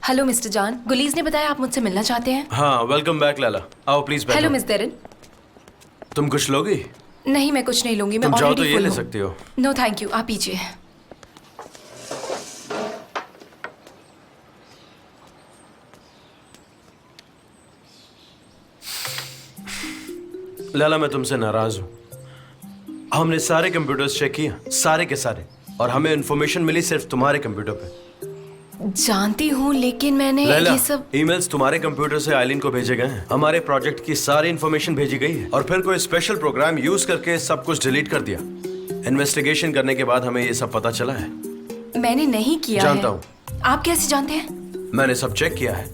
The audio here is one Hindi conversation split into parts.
हेलो मिस्टर जॉन, गुलीज ने बताया आप मुझसे मिलना चाहते हैं। हाँ, वेलकम बैक लैला। आओ प्लीज बैठो। Hello miss Derin. तुम कुछ लोगी? नहीं, मैं कुछ नहीं लूंगी, मैं तुम चाहो तो ऑलरेडी ये फुल ले हूँ। सकती हो। नो थैंक यू, आप पीछे। लैला, मैं तुमसे नाराज हूँ। हमने सारे कंप्यूटर्स चेक किए, सारे के सारे, और हमें इंफॉर्मेशन मिली सिर्फ तुम्हारे कंप्यूटर पे। जानती हूँ, लेकिन मैंने लैला, ये सब ईमेल्स तुम्हारे कंप्यूटर से आइलिन को भेजे गए हैं। हमारे प्रोजेक्ट की सारी इंफॉर्मेशन भेजी गई है और फिर कोई स्पेशल प्रोग्राम यूज करके सब कुछ डिलीट कर दिया। इन्वेस्टिगेशन करने के बाद हमें ये सब पता चला है। मैंने नहीं किया जानता है। हूँ। आप कैसे जानते हैं? मैंने सब चेक किया है।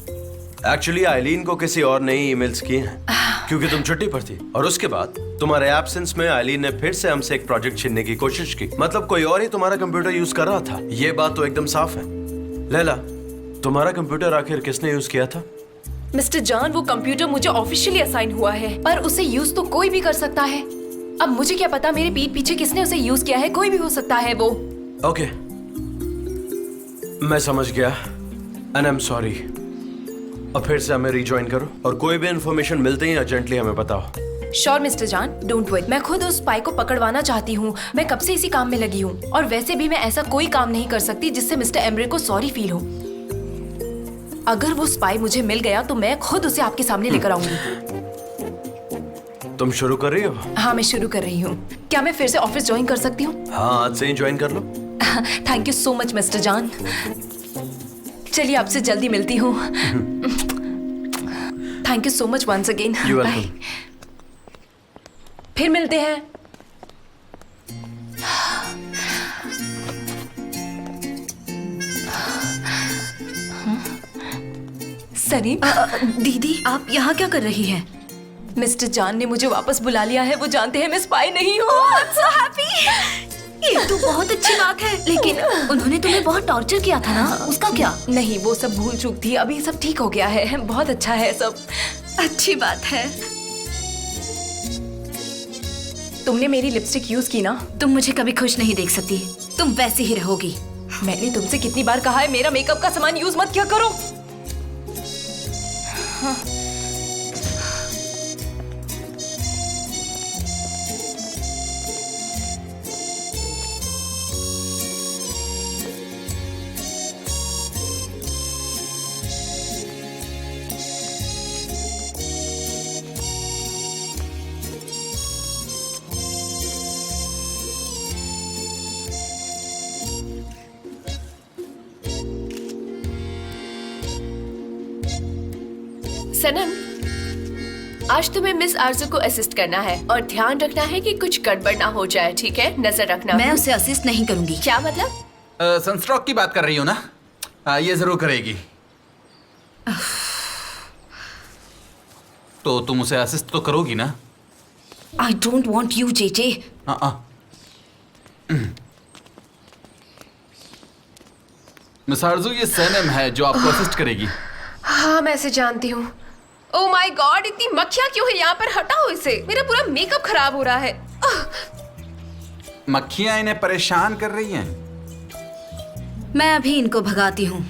एक्चुअली आइलीन को किसी और ने ईमेल्स किए हैं क्योंकि तुम छुट्टी पर थी, और उसके बाद तुम्हारे एब्सेंस में आइलीन ने फिर से हमसे एक प्रोजेक्ट छीनने की कोशिश की। मतलब कोई और ही तुम्हारा कंप्यूटर यूज कर रहा था। ये बात तो एकदम साफ है। लैला, तुम्हारा कंप्यूटर आखिर किसने यूज किया था? मिस्टर जॉन, वो कंप्यूटर मुझे ऑफिशियली असाइन हुआ है, पर उसे यूज तो कोई भी कर सकता है। अब मुझे क्या पता मेरे पीठ पीछे किसने उसे यूज किया है, कोई भी हो सकता है वो। ओके, मैं समझ गया एंड आई एम सॉरी। अब फिर से हमें रिजॉइन करो और कोई भी इंफॉर्मेशन मिलते ही अर्जेंटली हमें बताओ। Sure mister John, don't worry. मैं खुद उस स्पाई को पकड़वाना चाहती हूँ। मैं कब से इसी काम में लगी हूँ, और वैसे भी मैं ऐसा कोई काम नहीं कर सकती जिससे मिस्टर एम्ब्रे को सॉरी फील हो। अगर वो स्पाई मुझे मिल गया तो मैं खुद उसे आपके सामने लेकर आऊंगी। तुम शुरू कर रही हो? हाँ, मैं शुरू कर रही हूँ। क्या मैं फिर से ऑफिस ज्वाइन कर सकती हूँ? हाँ, आज से ही ज्वाइन कर लो। Thank you so much mister John. चलिए, आपसे जल्दी मिलती हूँ। Thank you so much once again. You welcome. फिर मिलते हैं। सनी, दीदी, आप यहाँ क्या कर रही हैं? मिस्टर जॉन ने मुझे वापस बुला लिया है। वो जानते हैं मैं स्पाई नहीं हूँ। so happy! ये तो बहुत अच्छी बात है, लेकिन उन्होंने तुम्हें बहुत टॉर्चर किया था ना, उसका क्या? नहीं, वो सब भूल चूक थी। अभी सब ठीक हो गया है। बहुत अच्छा है सब। अच्छी बात है। तुमने मेरी लिपस्टिक यूज की ना? तुम मुझे कभी खुश नहीं देख सकती। तुम वैसी ही रहोगी। मैंने तुमसे कितनी बार कहा है मेरा मेकअप का सामान यूज मत किया करो। हाँ। सनम, आज तुम्हें मिस आरजू को असिस्ट करना है और ध्यान रखना है कि कुछ गड़बड़ ना हो जाए, ठीक है? नजर रखना। मैं उसे असिस्ट नहीं करूंगी। क्या मतलब? सनस्ट्रोक की बात कर रही हो ना? ये जरूर करेगी। तो तुम उसे असिस्ट तो करोगी ना? I don't want you, JJ. Miss आरजू, ये सनम है जो आपको असिस्ट करेगी। हाँ, मैं इसे जानती हूँ। ओह माय गॉड, इतनी मक्खियाँ क्यों है यहाँ पर? हटाओ इसे, मेरा पूरा मेकअप खराब हो रहा है। मक्खियां इन्हें परेशान कर रही हैं। मैं अभी इनको भगाती हूँ।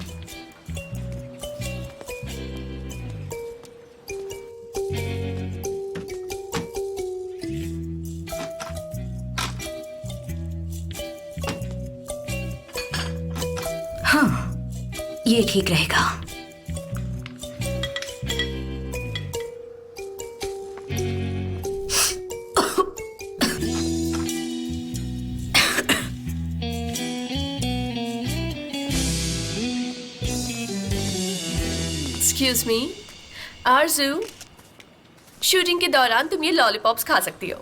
हाँ, ये ठीक रहेगा। एक्सक्यूज मी आरजू, शूटिंग के दौरान तुम ये लॉलीपॉप्स खा सकती हो।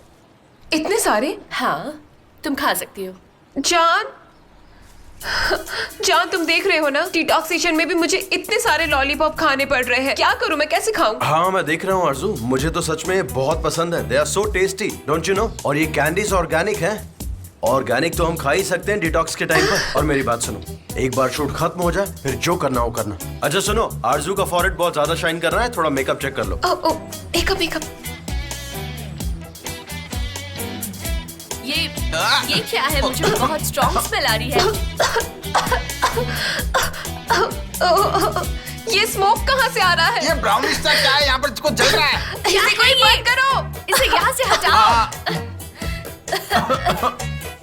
इतने सारे? हाँ, तुम खा सकती हो। जान, जान तुम देख रहे हो ना, डिटॉक्सिएशन में भी मुझे इतने सारे लॉलीपॉप खाने पड़ रहे हैं। क्या करूं मैं, कैसे खाऊं? हाँ, मैं देख रहा हूँ आरजू, मुझे तो सच में बहुत पसंद है। They are so tasty, don't you know? और ये कैंडीज ऑर्गेनिक हैं। ऑर्गेनिक तो हम खा ही सकते हैं डिटॉक्स के टाइम पर। और मेरी बात सुनो, एक बार शूट खत्म हो जाए फिर जो करना हो करना। अच्छा सुनो, आरजू का फॉरहेड बहुत ज्यादा शाइन कर रहा है, थोड़ा मेकअप चेक कर लो। मेकअप ये क्या है? मुझे बहुत स्ट्रॉन्ग स्मेल आ रही है। ये स्मोक कहाँ से आ रहा है? ये ब्राउनिश सा क्या है यहाँ पर कुछ जल रहा है? इसे कोई बंद करो, इसे यहाँ से हटाओ।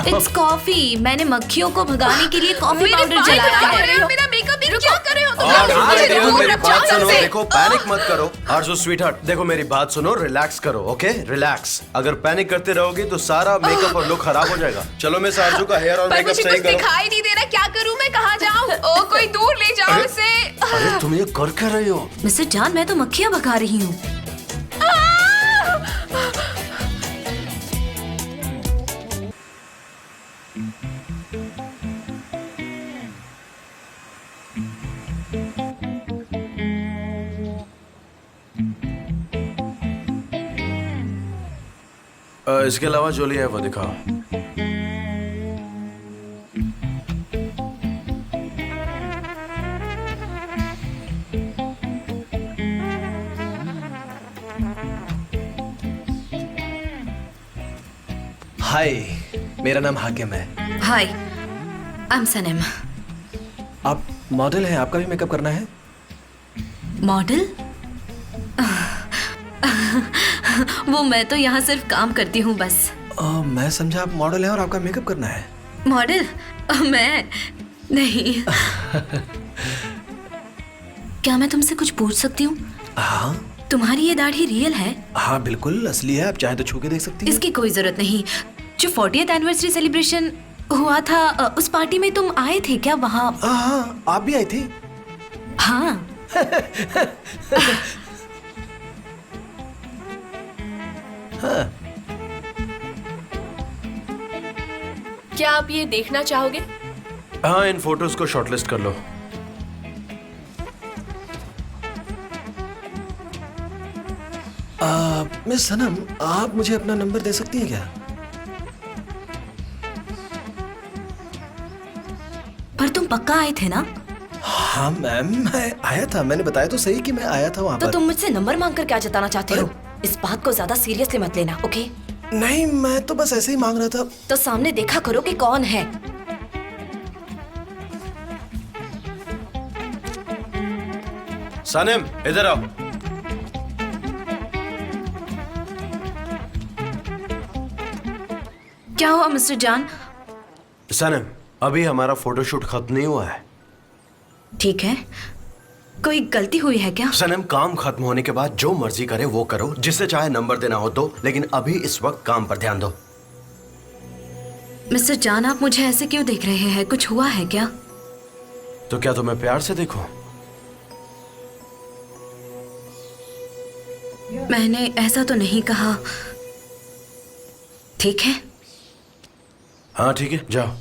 It's coffee. मैंने मक्खियों को भगाने के लिए कॉफी पाउडर जलाया है। मेरा मेकअप भी क्या कर रहे हो तुम? आरजू डियर, मेरी बात सुनो, से। देखो पैनिक मत करो। आरजू स्वीटहार्ट, देखो मेरी बात सुनो, रिलैक्स करो, ओके रिलैक्स। अगर पैनिक करते रहोगी तो सारा मेकअप और लुक खराब हो जाएगा। चलो मिस आरजू का हेयर और पर मेकअप मुझे सही कुछ करो। दिखाई नहीं दे रहा, क्या करूं मैं? कहाँ जाऊं? ओ कोई दूर ले जाओ इसे। अरे तुम ये कर क्या रही हो? मिस्टर जान, मैं तो मक्खियाँ भगा रही हूँ। इसके अलावा जो लिया है वो दिखाओ। हाय, मेरा नाम हाकिम है। हाय, आई एम सनम। आप मॉडल हैं, आपका भी मेकअप करना है? मॉडल? वो मैं तो यहाँ सिर्फ काम करती हूँ बस। मैं समझा आप मॉडल हैं और आपका मेकअप करना है। मॉडल? मैं नहीं। क्या मैं तुमसे कुछ पूछ सकती हूँ? हाँ तुम्हारी ये दाढ़ी रियल है? हाँ बिल्कुल असली है, आप चाहे तो छू के देख सकती हैं। इसकी कोई जरूरत नहीं। जो 40th एनिवर्सरी सेलिब्रेशन हुआ था, उस पार्टी में तुम आए थे क्या वहाँ? हाँ, आप भी आई थी। हाँ। क्या आप ये देखना चाहोगे? हाँ, इन फोटोज को शॉर्टलिस्ट कर लो। मिस सनम, आप मुझे अपना नंबर दे सकती हैं क्या? पर तुम पक्का आए थे ना? हाँ मैम, मैं आया था। मैंने बताया तो सही कि मैं आया था वहाँ तो पर। तुम मुझसे नंबर मांगकर क्या जताना चाहते हो? इस बात को ज्यादा सीरियसली मत लेना, ओके? नहीं, मैं तो बस ऐसे ही मांग रहा था। तो सामने देखा करो कि कौन है। सनम इधर आओ। क्या हुआ मिस्टर जान? सनम, अभी हमारा फोटोशूट खत्म नहीं हुआ है। ठीक है, कोई गलती हुई है क्या? सनम, काम खत्म होने के बाद जो मर्जी करे वो करो, जिससे चाहे नंबर देना हो तो, लेकिन अभी इस वक्त काम पर ध्यान दो। मिस्टर जान, आप मुझे ऐसे क्यों देख रहे हैं? कुछ हुआ है क्या? तो क्या तुम्हें प्यार से देखो? मैंने ऐसा तो नहीं कहा। ठीक है। हाँ ठीक है, जाओ।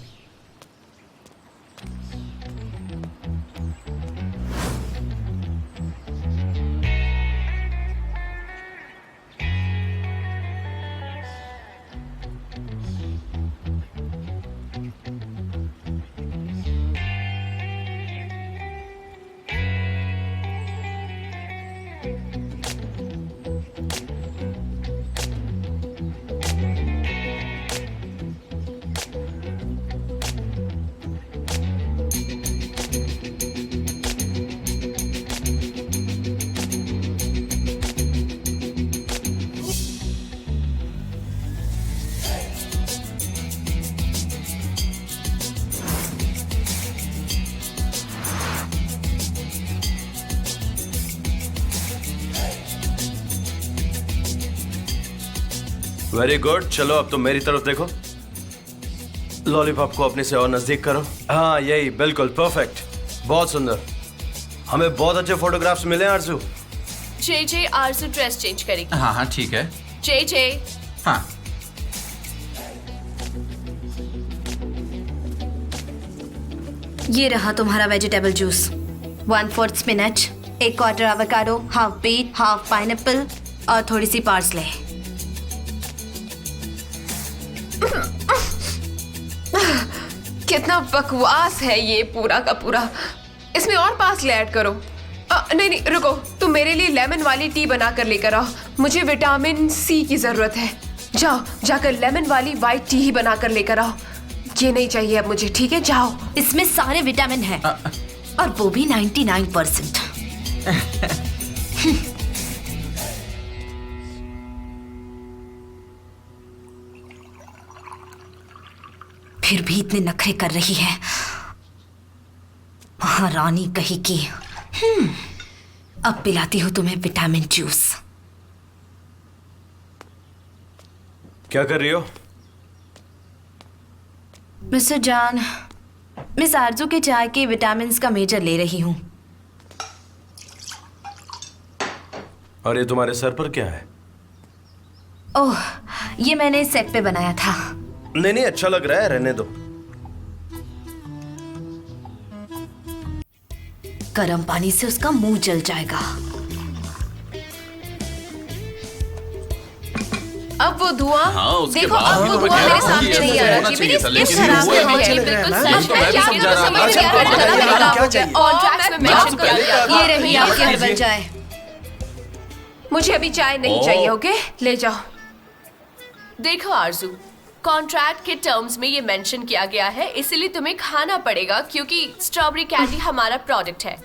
वेरी गुड, चलो अब तुम मेरी तरफ देखो। लॉलीपॉप को अपने से और नजदीक करो। हाँ यही, बिल्कुल परफेक्ट, बहुत सुंदर। हमें बहुत अच्छे फोटोग्राफ्स मिले आरजू। जे आरजू ड्रेस चेंज करेगी। हाँ हाँ ठीक है। जे हाँ ये रहा तुम्हारा vegetable juice. 1/4 spinach, 1/4 avocado, half beet, half pineapple और थोड़ी सी पार्सले। कितना बकवास है ये पूरा का पूरा। इसमें और पार्सले ऐड करो। नहीं नहीं रुको, तुम मेरे लिए लेमन वाली टी बना कर लेकर आओ। मुझे विटामिन सी की जरूरत है। जाओ जाकर लेमन वाली वाइट टी ही बना कर लेकर आओ। ये नहीं चाहिए अब मुझे, ठीक है? जाओ। इसमें सारे विटामिन हैं और वो भी 99%। फिर भी इतने नखरे कर रही है, महारानी कही की। अब पिलाती हूँ तुम्हें विटामिन जूस। क्या कर रही हो? मिस्टर जॉन, मिस आरजू के चाय के विटामिन का मेजर ले रही हूँ। और ये तुम्हारे सर पर क्या है? ओह, ये मैंने सेट पे बनाया था। नहीं, अच्छा लग रहा है, रहने दो। गर्म पानी से उसका मुंह जल जाएगा। अब वो धुआं, हाँ, उसके देखो बाद अब भी वो तो मैं धुआं कह मेरे रहा हूँ सामने कि नहीं ऐसा आ होना रहा। चाहिए था, मेरी लेकिन स्किन खराब हुआ हो नहीं। रही है। बिल्कुल मैं सच तो है, मैं भी क्या समझा रहा समझ था। नहीं आ रहा है, अच्छा, क्या क्या होगा? चाहिए? कॉन्ट्रैक्ट्स में मेंशन किया गया था। ये रही आपकी हर्बल चाय। मुझे अभी चाय नहीं ओह। चाहिए, ओके? ले जाओ। देखो आरजू, कॉन्ट्रैक्ट के टर्म्स में ये मेंशन किया गया है, इसीलिए तुम्हें खाना पड़ेगा क्योंकि स्ट्रॉबेरी कैंडी हमारा प्रोडक्ट है।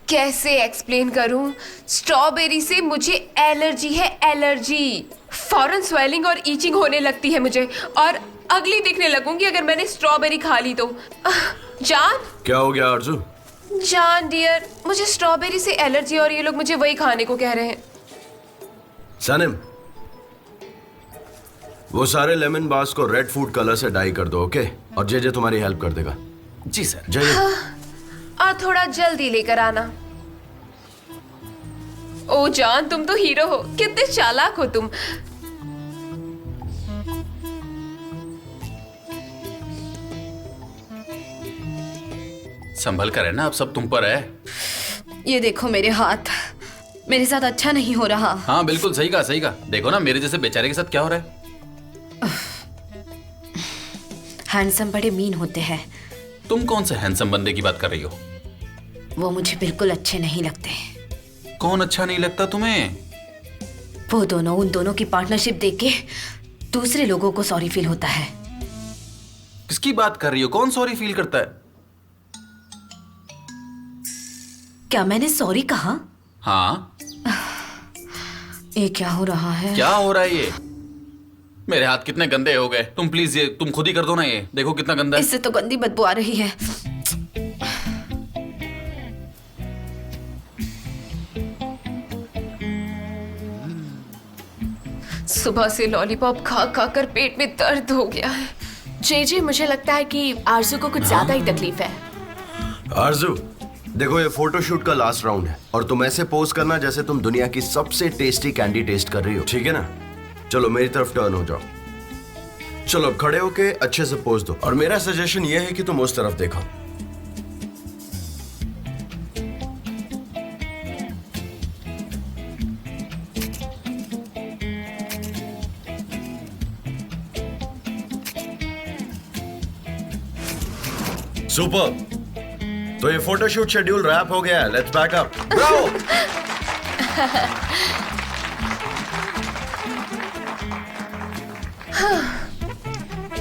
कैसे एक्सप्लेन करूं? स्ट्रॉबेरी से मुझे एलर्जी है, एलर्जी। फौरन स्वेलिंग और ईचिंग होने लगती है मुझे, और अगली दिखने लगूंगी अगर मैंने स्ट्रॉबेरी खा ली तो। जान, क्या हो गया आरजू? जान डियर, मुझे स्ट्रॉबेरी से एलर्जी और ये लोग मुझे वही खाने को कह रहे हैं। सनम, वो सारे लेमन बास को रेड फूड कलर से डाई कर दो, ओके? और जे तुम्हारी हेल्प कर देगा। जी सर। जय। और थोड़ा जल्दी लेकर आना। ओ जान, तुम तो हीरो हो, कितने चालाक हो तुम। संभल कर है ना, अब सब तुम पर है। ये देखो मेरे हाथ, मेरे साथ अच्छा नहीं हो रहा। हाँ बिल्कुल सही कहा, सही कहा। देखो ना मेरे जैसे बेचारे के साथ क्या हो रहा है। हैंडसम बड़े मीन होते हैं। तुम कौन से हैंडसम बंदे की बात कर रही हो? वो मुझे बिल्कुल अच्छे नहीं लगते। कौन अच्छा नहीं लगता तुम्हें? वो दोनों, उन दोनों की पार्टनरशिप देख के दूसरे लोगों को सॉरी फील होता है। किसकी बात कर रही हो? कौन सॉरी फील करता है? क्या मैंने सॉरी कहा? हाँ। ये क्या हो रहा है? क्या हो रहा है ये? मेरे हाथ कितने गंदे हो गए। तुम प्लीज ये तुम खुद ही कर दो ना, ये देखो कितना गंदा है। इससे तो गंदी बदबू आ रही है। सुबह से लॉलीपॉप खा खा कर पेट में दर्द हो गया है। जे मुझे लगता है कि आरजू को कुछ ज्यादा ही तकलीफ है। आरजू, देखो ये फोटोशूट का लास्ट राउंड है और तुम ऐसे पोज करना जैसे तुम दुनिया की सबसे टेस्टी कैंडी टेस्ट कर रही हो, ठीक है ना? चलो मेरी तरफ टर्न हो जाओ। चलो अब खड़े होके अच्छे से पोज दो, और मेरा सजेशन ये है कि तुम उस तरफ देखो। सुपर। तो ये फोटोशूट शेड्यूल रैप हो गया है। Let's back up. ब्रावो।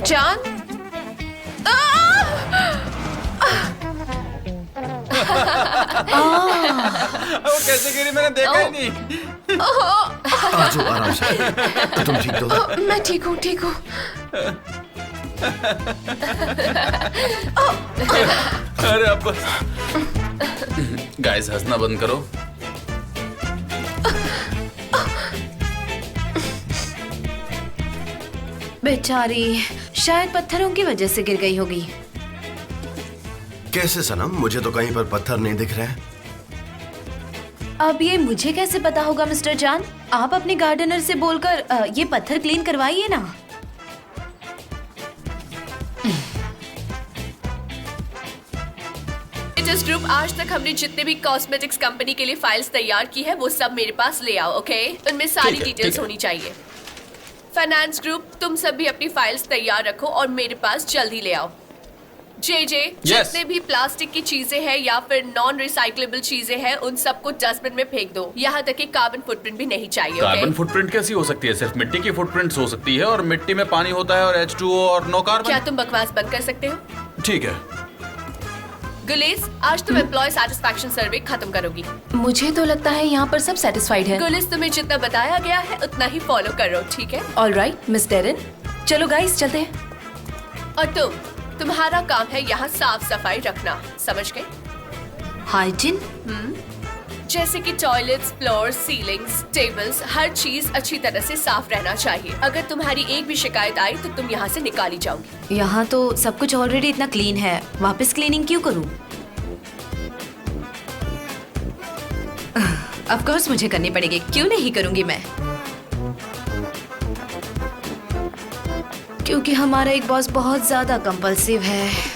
जान, वो कैसे गिरी मैंने देखा ही नहीं। आरजू आराम से। तुम ठीक हो? मैं ठीक हूँ, ठीक हूँ। अरे अब गाइस हंसना बंद करो। बेचारी शायद पत्थरों की वजह से गिर गई होगी। कैसे सनम? मुझे तो कहीं पर पत्थर नहीं दिख रहे हैं। अब ये मुझे कैसे पता होगा मिस्टर जान? आप अपने गार्डनर से बोलकर ये पत्थर क्लीन करवाइए ना। जिस ग्रुप आज तक हमने जितने भी कॉस्मेटिक्स कंपनी के लिए फाइल्स तैयार की है वो सब मेरे पास ले आओ, ओके? उनमें सारी डिटेल्स होनी चाहिए। फाइनेंस ग्रुप, तुम सब भी अपनी फाइल्स तैयार रखो और मेरे पास जल्दी ले आओ। जे जितने भी प्लास्टिक की चीजें हैं या फिर नॉन रिसाइक्लेबल चीजें हैं उन सबको डस्टबिन में फेंक दो। यहाँ तक कि कार्बन फुटप्रिंट भी नहीं चाहिए, कार्बन ओके? फुटप्रिंट कैसी हो सकती है? सिर्फ मिट्टी की फुटप्रिंट हो सकती है, और मिट्टी में पानी होता है और H2O और नो क्या कार्बन। तुम बकवास बंद कर सकते हो? ठीक है। गुलिस, आज तुम एम्प्लॉय सेटिस्फैक्शन सर्वे खत्म करोगी। मुझे तो लगता है यहाँ पर सब सेटिस्फाइड है। गुलिस, तुम्हें जितना बताया गया है उतना ही फॉलो करो, ठीक है? ऑल राइट मिस टेरन, चलो गाइस चलते हैं। और तुम्हारा काम है यहाँ साफ सफाई रखना, समझ गए? हाइजीन? जैसे कि टॉयलेट्स, फ्लोर, सीलिंग्स, टेबल्स, हर चीज अच्छी तरह से साफ रहना चाहिए। अगर तुम्हारी एक भी शिकायत आई तो तुम यहाँ से निकाली जाओगी। यहाँ तो सब कुछ ऑलरेडी इतना क्लीन है, वापस क्लीनिंग क्यों करूँ? ऑफ कोर्स मुझे करनी पड़ेगी, क्यों नहीं करूंगी मैं? क्योंकि हमारा एक बॉस बहुत ज्यादा कंपल्सिव है।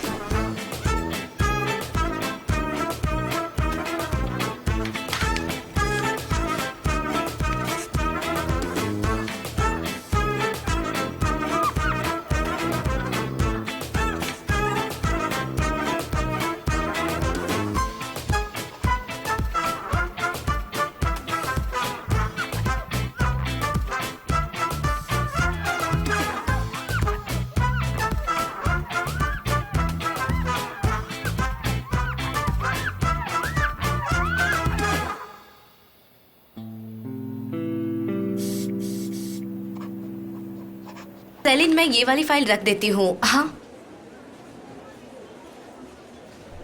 सेलिन, मैं ये वाली फाइल रख देती हूँ। हाँ,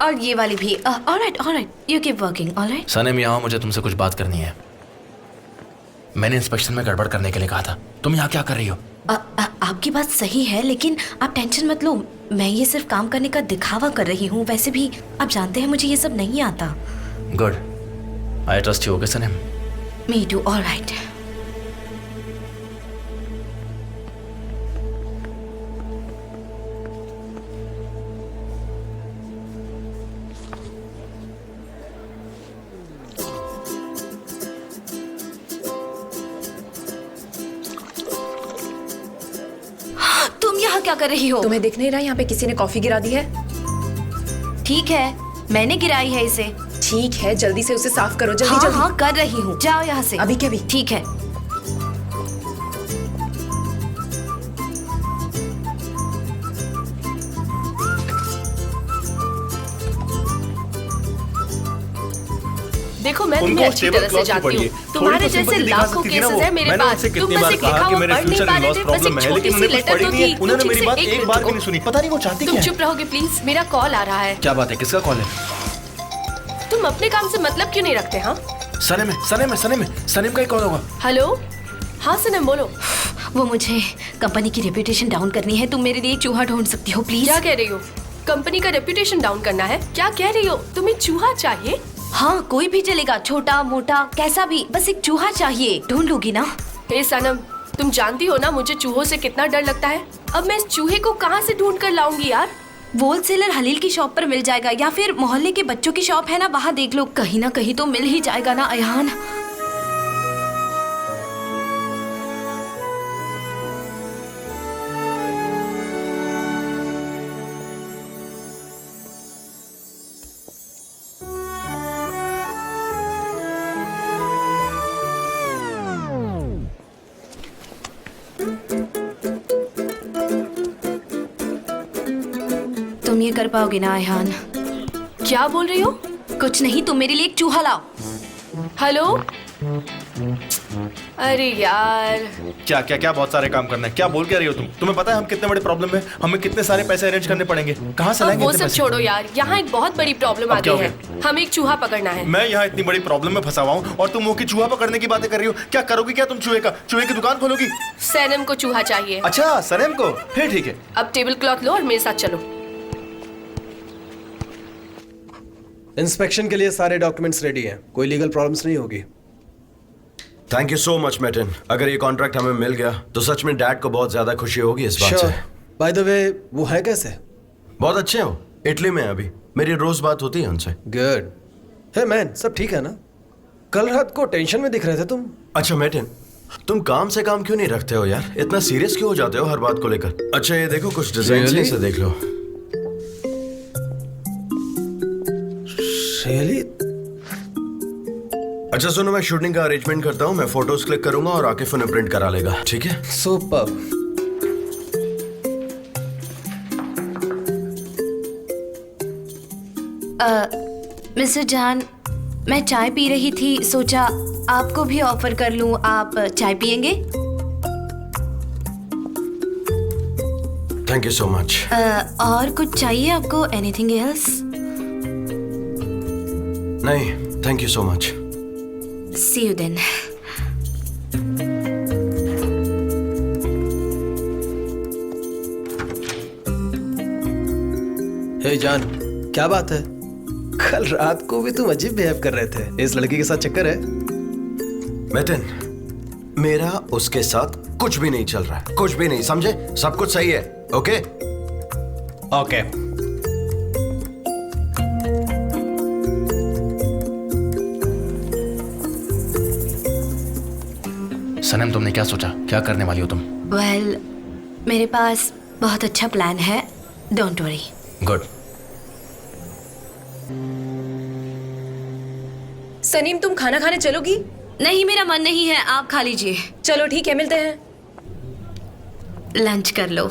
और ये वाली भी। Alright, you keep working. Alright Sanam, यहाँ मुझे तुमसे कुछ बात करनी है। मैंने इंस्पेक्शन में गड़बड़ करने के लिए कहा था, तुम यहाँ क्या कर रही हो? आपकी बात सही है, लेकिन आप टेंशन मत लो, मैं ये सिर्फ काम करने का दिखावा कर रही हूँ। वैसे भी आप जानते हैं मुझे ये सब नहीं आता। Good, I trust you. Okay Sanam? Me too. Alright. तुम यहाँ क्या कर रही हो? तुम्हें दिख नहीं रहा यहाँ पे किसी ने कॉफी गिरा दी है? ठीक है, मैंने गिराई है इसे। ठीक है, जल्दी से उसे साफ करो, जल्दी हाँ, जल्दी। हाँ कर रही हूँ, जाओ यहाँ से। अभी के अभी। ठीक है। देखो, मैं तुम्हें अच्छी तरह से जानती हूँ। तुम्हारे जैसे लाखों केसेस है मेरे पास। तुम बस एक लिखा हुआ पढ़ नहीं पा रहे थे, बस एक छोटी सी लेटर तो थी। उन्होंने मेरी बात एक बार भी नहीं तुम सुनी। पता नहीं वो चाहती क्या है। चुप रहोगे प्लीज? मेरा कॉल आ रहा है। क्या बात है, किसका कॉल है? तुम अपने काम से मतलब क्यों नहीं रखते? हाँ, सनम का ही कॉल होगा। हेलो, हाँ सनम बोलो। वो मुझे कंपनी की रेपुटेशन डाउन करनी है, तुम मेरे लिए चूहा ढूंढ सकती हो प्लीज? क्या कह रही हो? कंपनी का रेपुटेशन डाउन करना है? क्या कह रही हो? तुम्हें चूहा चाहिए? हाँ, कोई भी चलेगा, छोटा मोटा कैसा भी, बस एक चूहा चाहिए। ढूंढ लूंगी ना? हे सनम, तुम जानती हो ना मुझे चूहों से कितना डर लगता है। अब मैं इस चूहे को कहाँ से ढूंढ कर लाऊंगी यार? होलसेलर हलील की शॉप पर मिल जाएगा, या फिर मोहल्ले के बच्चों की शॉप है ना, वहाँ देख लो, कहीं ना कहीं तो मिल ही जाएगा ना अयान। तुम ये कर पाओगे ना अयान? क्या बोल रही हो? कुछ नहीं, तुम मेरे लिए एक चूहा लाओ। हेलो? अरे यार, क्या बहुत सारे काम करना है। क्या बोल क्या रही हो तुम? तुम्हें पता है हम कितने बड़े प्रॉब्लम में, हमें कितने सारे पैसे अरेंज करने पड़ेंगे, कहाँ से अब लाएंगे वो इतने सब पैसे? छोड़ो यार, यहाँ एक बहुत बड़ी प्रॉब्लम आ अब क्या गई हो है। हमें एक चूहा पकड़ना है। मैं यहाँ इतनी बड़ी प्रॉब्लम में फंसा हुआ हूँ और तुम वो की चूहा पकड़ने की बातें कर रही हो। क्या करोगी क्या तुम? चूहे की दुकान खोलोगी? सनम को चूहा चाहिए। अच्छा, सनम को? फिर ठीक है। अब टेबल क्लॉथ लो और मेरे साथ चलो। इंस्पेक्शन के लिए सारे डॉक्यूमेंट्स रेडी हैं, कोई लीगल प्रॉब्लम्स नहीं होगी। Thank you so much mate in. अगर ये कॉन्ट्रैक्ट हमें मिल गया तो सच में डैड को बहुत ज्यादा खुशी होगी इस बात से। बाय द वे, वो है कैसे? बहुत अच्छे हो, इटली में अभी मेरी रोज बात होती है उनसे। गुड। हे मैन, सब ठीक है ना? कल रात को टेंशन में दिख रहे थे तुम। अच्छा मेटिन, तुम काम से काम क्यों नहीं रखते हो यार? इतना सीरियस क्यों हो जाते हो हर बात को लेकर? अच्छा ये देखो, कुछ डिजाइन से देख लो। रियली? अच्छा सुनो, मैं शूटिंग का अरेंजमेंट करता हूँ, मैं फोटोज क्लिक करूंगा और आकिफ उन्हें प्रिंट करा लेगा, ठीक है? सुपर। मिस्टर जान, मैं चाय पी रही थी, सोचा आपको भी ऑफर कर लूं। आप चाय पियेंगे? Thank you so much. और कुछ चाहिए आपको? Anything else? नहीं, thank you so much. See you then. Hey जान, क्या बात है? कल रात को भी तुम अजीब बिहेव कर रहे थे। इस लड़की के साथ चक्कर है? नितिन, मेरा उसके साथ कुछ भी नहीं चल रहा है, कुछ भी नहीं, समझे? सब कुछ सही है। Okay okay. सनम, तुमने क्या सोचा? क्या करने वाली हो तुम? वेल, मेरे पास बहुत अच्छा प्लान है। Don't worry. गुड। सनीम, तुम खाना खाने चलोगी? नहीं, मेरा मन नहीं है, आप खा लीजिए। चलो ठीक है, मिलते हैं। लंच कर लो।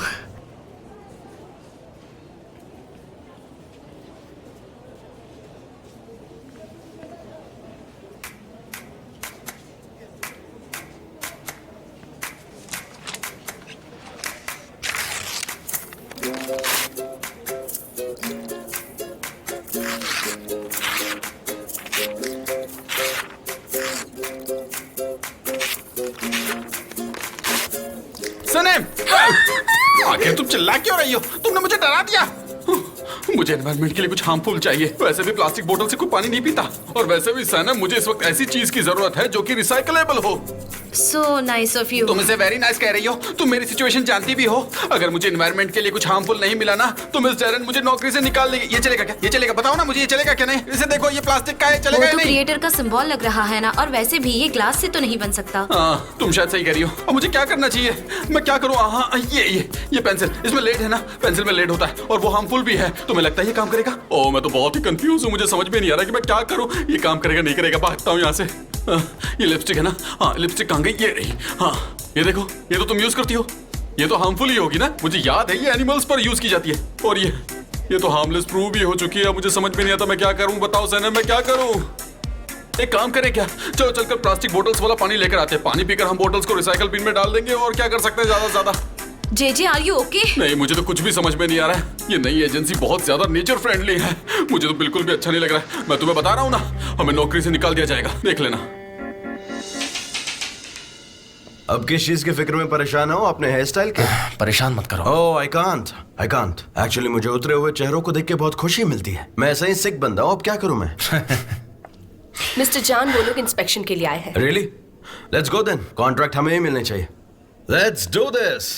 सनम, आखिर तुम चिल्ला क्यों रही हो? तुमने मुझे डरा दिया। मुझे एनवायरनमेंट के लिए कुछ हार्मफुल चाहिए। वैसे भी प्लास्टिक बोतल से कोई पानी नहीं पीता, और वैसे भी सनम, मुझे इस वक्त ऐसी चीज की जरूरत है जो कि रिसाइकलेबल हो। So nice of you. तुम इसे वेरी नाइस कह रही हो। तुम मेरी सिचुएशन जानती भी हो। अगर मुझे एनवायरनमेंट के लिए कुछ हार्मफुल नहीं मिला ना, तो मिस डेरेन मुझे नौकरी से निकाल देगी। ये चलेगा क्या? ये चलेगा? बताओ ना मुझे, ये चलेगा क्या? नहीं, इसे देखो, ये प्लास्टिक का है, चलेगा वो या तो नहीं? क्रिएटर का सिंबल लग रहा है ना, और वैसे भी ये ग्लास से तो नहीं बन सकता। हाँ, तुम शायद सही कह रही हो। अब मुझे क्या करना चाहिए? मैं क्या करूँ? हाँ, ये पेंसिल, इसमें लेड है ना? पेंसिल में लेड होता है और वो हार्मफुल भी है। तुम्हें लगता है ये काम करेगा? ओह, मैं तो बहुत ही कंफ्यूज हूँ। मुझे समझ में नहीं आ रहा कि मैं क्या करूँ। ये काम करेगा नहीं करेगा? भागता हूँ यहाँ से। ये लिपस्टिक है ना? हाँ, लिपस्टिक कहाँ गई? ये रही। हाँ, ये देखो, ये तो तुम यूज करती हो। ये तो हार्मफुल ही होगी ना? मुझे याद है ये एनिमल्स पर यूज की जाती है, और ये तो हार्मलेस प्रूव भी हो चुकी है। मुझे समझ में नहीं आता मैं क्या करूं। बताओ सैनम, मैं क्या करूं? एक काम करें क्या? चलो चलकर प्लास्टिक बोतल्स वाला पानी लेकर आते हैं। पानी पीकर हम बोतल्स को रिसाइकल बिन में डाल देंगे, और क्या कर सकते हैं ज्यादा से ज्यादा। JJ, are you okay? नहीं, मुझे तो कुछ भी समझ में नहीं आ रहा है। ये नई एजेंसी बहुत ज्यादा नेचर फ्रेंडली है। मुझे तो बिल्कुल भी अच्छा नहीं लग रहा है। मैं तुम्हें बता रहा हूँ ना, हमें नौकरी से निकाल दिया जाएगा, देख लेना। अब किस चीज की फिक्र में परेशान हो? अपने हेयर स्टाइल के? परेशान मत करो। ओह, आई कांट। एक्चुअली मुझे उतरे हुए चेहरों को देख के बहुत खुशी मिलती है। मैं ऐसा ही सिक बंदा हूँ, अब क्या करूँ मैं? मिस्टर जान, वो लोग इंस्पेक्शन के लिए आए हैं। Really? Let's go then. Contract हमें ही मिलने चाहिए। Let's do this.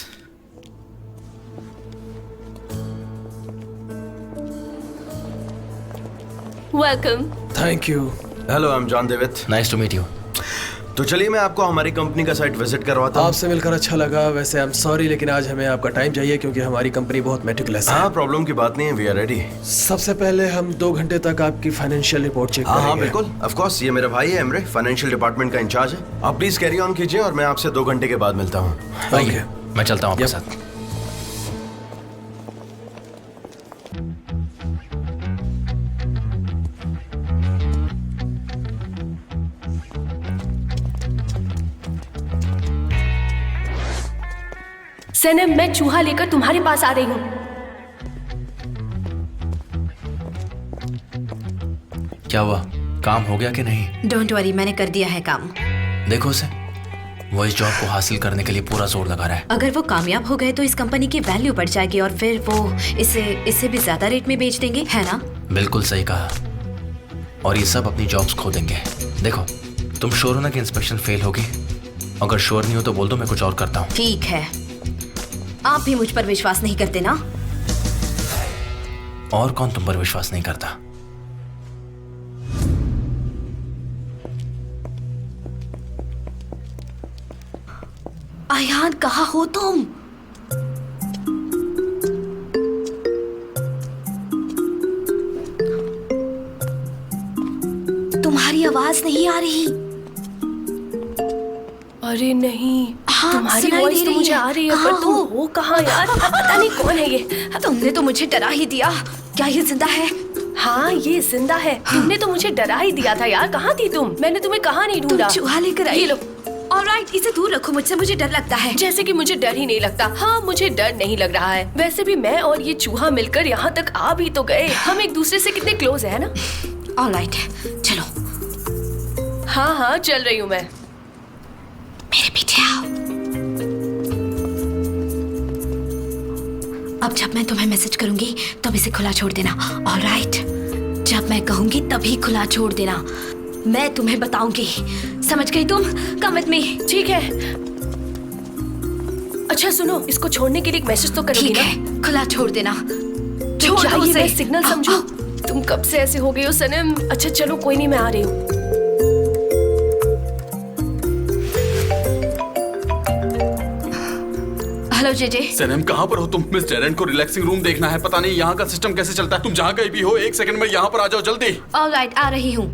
Welcome. Thank you. Hello, I am John David. Nice to meet you. तो चलिए मैं आपको हमारी कंपनी का साइट विजिट करवाता हूँ। आपसे मिलकर अच्छा लगा। वैसे आई एम सॉरी, लेकिन आज हमें आपका टाइम चाहिए क्योंकि हमारी कंपनी बहुत मेटिकुलस है। हाँ, प्रॉब्लम की बात नहीं है, वी आर रेडी। सबसे पहले हम 2 घंटे तक आपकी फाइनेंशियल रिपोर्ट चेक करेंगे। हाँ बिल्कुल, ऑफ कोर्स। ये मेरा भाई है एमरे, फाइनेंशियल डिपार्टमेंट का इंचार्ज है। आप प्लीज कैरी ऑन कीजिए और मैं आपसे 2 घंटे के बाद मिलता हूँ। ओके, मैं चलता हूँ आपके साथ। सनम, मैं चूहा लेकर तुम्हारे पास आ रही हूँ। क्या हुआ? काम हो गया कि नहीं? डोंट वरी, मैंने कर दिया है काम। देखो उसे, वो इस जॉब को हासिल करने के लिए पूरा जोर लगा रहा है। अगर वो कामयाब हो गए तो इस कंपनी की वैल्यू बढ़ जाएगी, और फिर वो इससे भी ज्यादा रेट में बेच देंगे, है ना? बिल्कुल सही कहा। और ये सब अपनी जॉब्स खो देंगे। देखो, तुम श्योर हो ना कि इंस्पेक्शन फेल होगी? अगर श्योर नहीं हो तो बोल दो, मैं कुछ और करता हूँ। ठीक है, आप भी मुझ पर विश्वास नहीं करते ना? और कौन तुम पर विश्वास नहीं करता? आयान, कहाँ हो तुम? तुम्हारी आवाज नहीं आ रही। अरे नहीं, हाँ, तुम्हारी सुनाई वॉइस दे तो रही मुझे है। आ रही है, कहाँ पर तुम हो? हो कहाँ यार? पता नहीं कौन है ये। तुमने तो मुझे डरा ही दिया। क्या ये जिंदा है? हाँ ये जिंदा है। तुमने तो मुझे डरा ही दिया था यार। कहाँ थी तुम? मैंने तुम्हें कहाँ नहीं तुम ढूंढा। चूहा लेकर आई। ये लो। ऑलराइट, इसे दूर रखो मुझसे, मुझे डर लगता है। जैसे कि मुझे डर ही नहीं लगता। हाँ मुझे डर नहीं लग रहा है। वैसे भी मैं और ये चूहा मिलकर यहाँ तक आ भी तो गए। हम एक दूसरे से कितने क्लोज है ना। ऑलराइट, चलो हाँ हाँ चल रही हूँ मैं। मेरे पीछे आओ। अब जब मैं तुम्हें मैसेज करूंगी तब इसे खुला छोड़ देना। ऑलराइट, जब मैं कहूंगी तभी खुला छोड़ देना। मैं तुम्हें बताऊंगी, समझ गई तुम? Come with me. ठीक है। अच्छा सुनो, इसको छोड़ने के लिए एक मैसेज तो करोगी ठीक ना? है, खुला छोड़ देना। छोड़ दो दो उसे। मैं सिग्नल समझो। तुम कब से ऐसे हो गई हो सनम? अच्छा चलो कोई नहीं, मैं आ रही हूँ। Hello JJ. सनम कहाँ पर हो तुम? मिस डेरेन को रिलैक्सिंग रूम देखना है। पता नहीं यहाँ का सिस्टम कैसे चलता है। तुम जहाँ कहीं भी हो, एक सेकंड में यहाँ पर आ जाओ जल्दी। ऑलराइट, आ रही हूँ।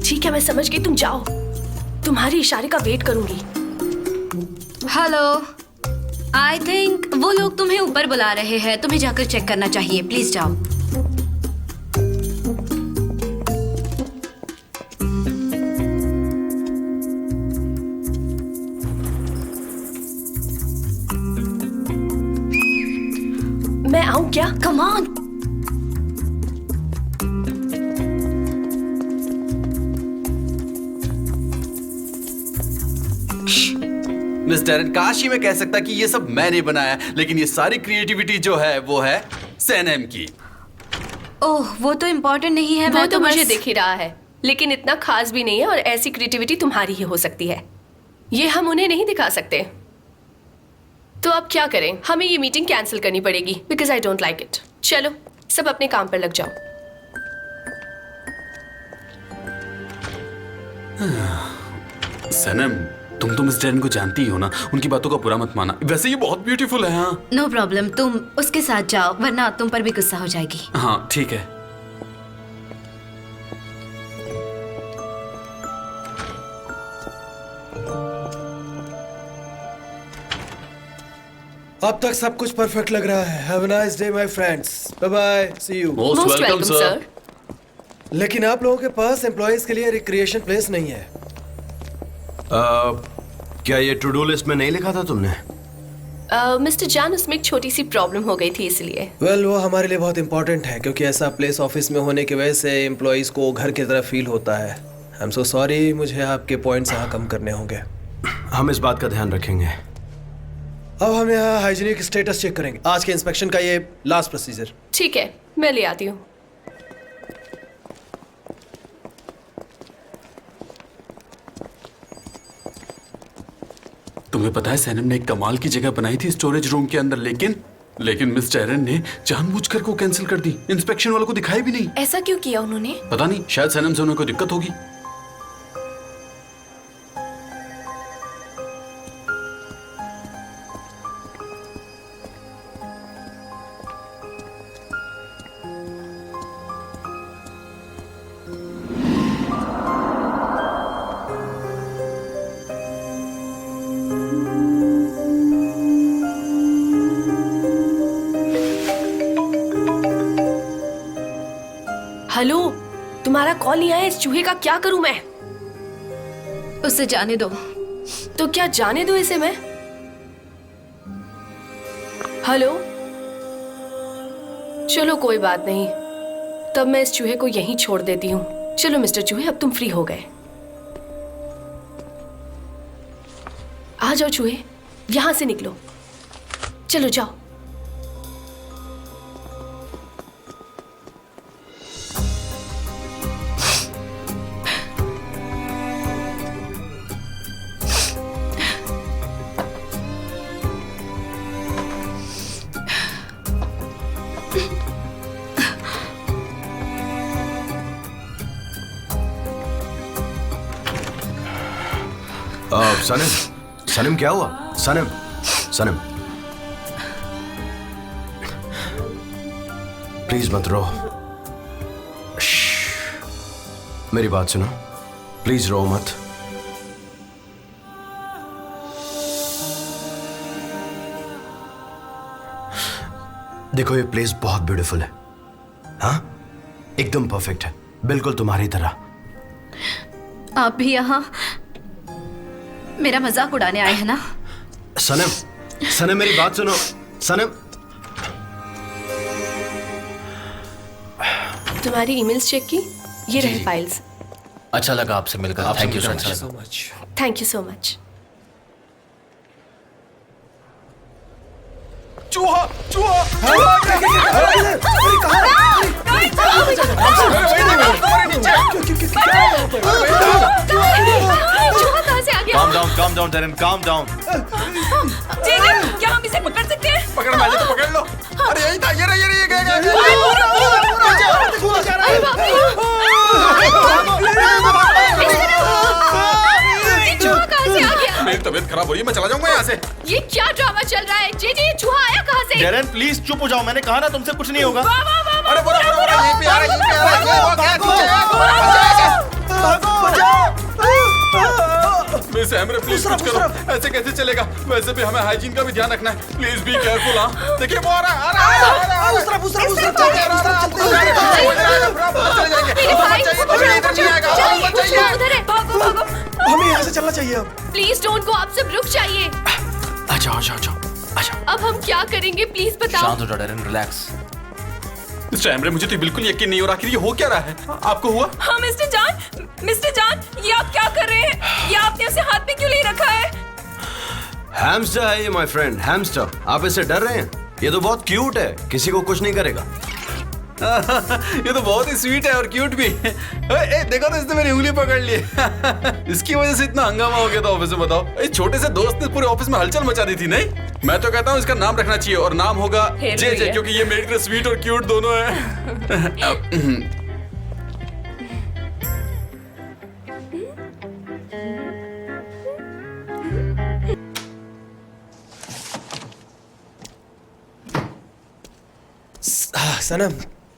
ठीक है मैं समझ गई, तुम जाओ। तुम्हारी इशारे का वेट करूंगी। हेलो, आई थिंक वो लोग तुम्हें ऊपर बुला रहे हैं। तुम्हें जाकर चेक करना चाहिए। प्लीज जाओ। मैं आऊं क्या? Come on. मिस डेरेन, काश ही मैं कह सकता कि ये सब मैंने बनाया, लेकिन ये सारी क्रिएटिविटी जो है वो है सनम की। ओह, वो तो इम्पोर्टेंट नहीं है। वो मैं तो बस- मुझे दिख ही रहा है, लेकिन इतना खास भी नहीं है। और ऐसी क्रिएटिविटी तुम्हारी ही हो सकती है। ये हम उन्हें नहीं दिखा सकते। तो अब क्या करें? हमें ये मीटिंग कैंसिल करनी पड़ेगी because I don't like it. चलो सब अपने काम पर लग जाओ। सनम, तुम तो मिस डेरेन को जानती ही हो ना। उनकी बातों का बुरा मत माना। वैसे ये बहुत ब्यूटीफुल है। हाँ नो प्रॉब्लम, तुम उसके साथ जाओ वरना तुम पर भी गुस्सा हो जाएगी। हाँ ठीक है। अब तक सब कुछ परफेक्ट लग रहा है। Have a nice day my friends. Bye bye, see you. Most welcome sir. लेकिन आप लोगों के पास एम्प्लॉयज के लिए रिक्रिएशन प्लेस नहीं है। क्या ये टू डू लिस्ट में नहीं लिखा था तुमने? मिस्टर जान, उसमें एक छोटी सी प्रॉब्लम हो गई थी इसलिए। वेल वो हमारे लिए बहुत इंपॉर्टेंट है क्योंकि ऐसा प्लेस ऑफिस में होने की वजह से एम्प्लॉयज को घर की तरह फील होता है। आई एम सो सॉरी, मुझे आपके पॉइंट्स यहाँ कम करने होंगे। हम इस बात का ध्यान रखेंगे। अब हम यहाँ हाइजीनिक स्टेटस चेक करेंगे। आज के इंस्पेक्शन का ये लास्ट प्रोसीजर। ठीक है मैं ले आती हूँ। तुम्हें पता है सैनम ने एक कमाल की जगह बनाई थी स्टोरेज रूम के अंदर, लेकिन मिस डेरेन ने जानबूझकर को कैंसिल कर दी। इंस्पेक्शन वालों को दिखाई भी नहीं। ऐसा क्यों किया उन्होंने? पता नहीं, शायद सैनम से उन्हें कोई दिक्कत होगी। हेलो, तुम्हारा कॉल नहीं आया। इस चूहे का क्या करूं मैं? उसे जाने दो। तो क्या जाने दो इसे मैं? हेलो, चलो कोई बात नहीं, तब मैं इस चूहे को यहीं छोड़ देती हूँ। चलो मिस्टर चूहे, अब तुम फ्री हो गए। आ जाओ चूहे, यहां से निकलो। चलो जाओ। सनम, सनम क्या हुआ? सनम, सनम प्लीज मत रो। मेरी बात सुनो, प्लीज रो मत। देखो ये प्लेस बहुत ब्यूटीफुल है, हाँ एकदम परफेक्ट है, बिल्कुल तुम्हारी तरह। आप भी यहाँ मेरा मजाक उड़ाने आए हैं ना? सनम, सनम मेरी बात सुनो। सनम, तुम्हारी ईमेल्स चेक की? ये रहे फाइल्स। अच्छा लगा आपसे मिलकर, thank you so much. So much. Thank you so much. चूहा चूहा चूहा कहाँ से आ गया? Calm down Darren, calm down. क्या हम इसे पकड़ सकते हैं? पकड़, मैं तो पकड़ लो। अरे यही था, ये रहा, ये गया। अरे बाप रे! ये चूहा कहाँ से आ गया? मेरी तबीयत खराब हो रही है, मैं चला जाऊंगा यहाँ से। ये क्या ड्रामा चल रहा है? जे ये चूहा आया कहाँ से? डेरेन प्लीज चुप हो जाओ, मैंने कहा ना तुमसे कुछ नहीं होगा। अरे बोला, ये पे आ रहा है, ये वो क्या? मिस एमरे प्लीज कुछ करो, ऐसे कैसे चलेगा? वैसे भी हमें हाइजीन का भी ध्यान रखना है, प्लीज बी केयरफुल। हाँ देखिए वो आ रहा है। हमें यहाँ से चलना चाहिए अब। प्लीज डोंट गो, आप सब रुक जाइए। अच्छा अब हम क्या करेंगे प्लीज बताओ। शांत हो जाओ डेरेन, रिलैक्स। मिस्टर एमरे, मुझे तो बिल्कुल यकीन नहीं हो रहा कि ये हो क्या रहा है। आपको हुआ? हाँ मिस्टर जान, ये आप क्या कर रहे हैं? ये आपने उसे हाथ में क्यों ले रखा है? हैमस्टर है ये माय फ्रेंड, हैमस्टर। आप इससे डर रहे हैं? ये तो बहुत क्यूट है, किसी को कुछ नहीं करेगा। ये तो बहुत ही स्वीट है और क्यूट भी। देखो तो इसने मेरी उंगली पकड़ ली। इसकी वजह से इतना हंगामा हो गया था ऑफिस में, बताओ। इस छोटे से दोस्त ने पूरे ऑफिस में हलचल मचा दी थी। नहीं, मैं तो कहता हूँ इसका नाम रखना चाहिए और नाम होगा जे, क्योंकि ये मेरी तरह स्वीट और क्यूट दोनों है। सनम,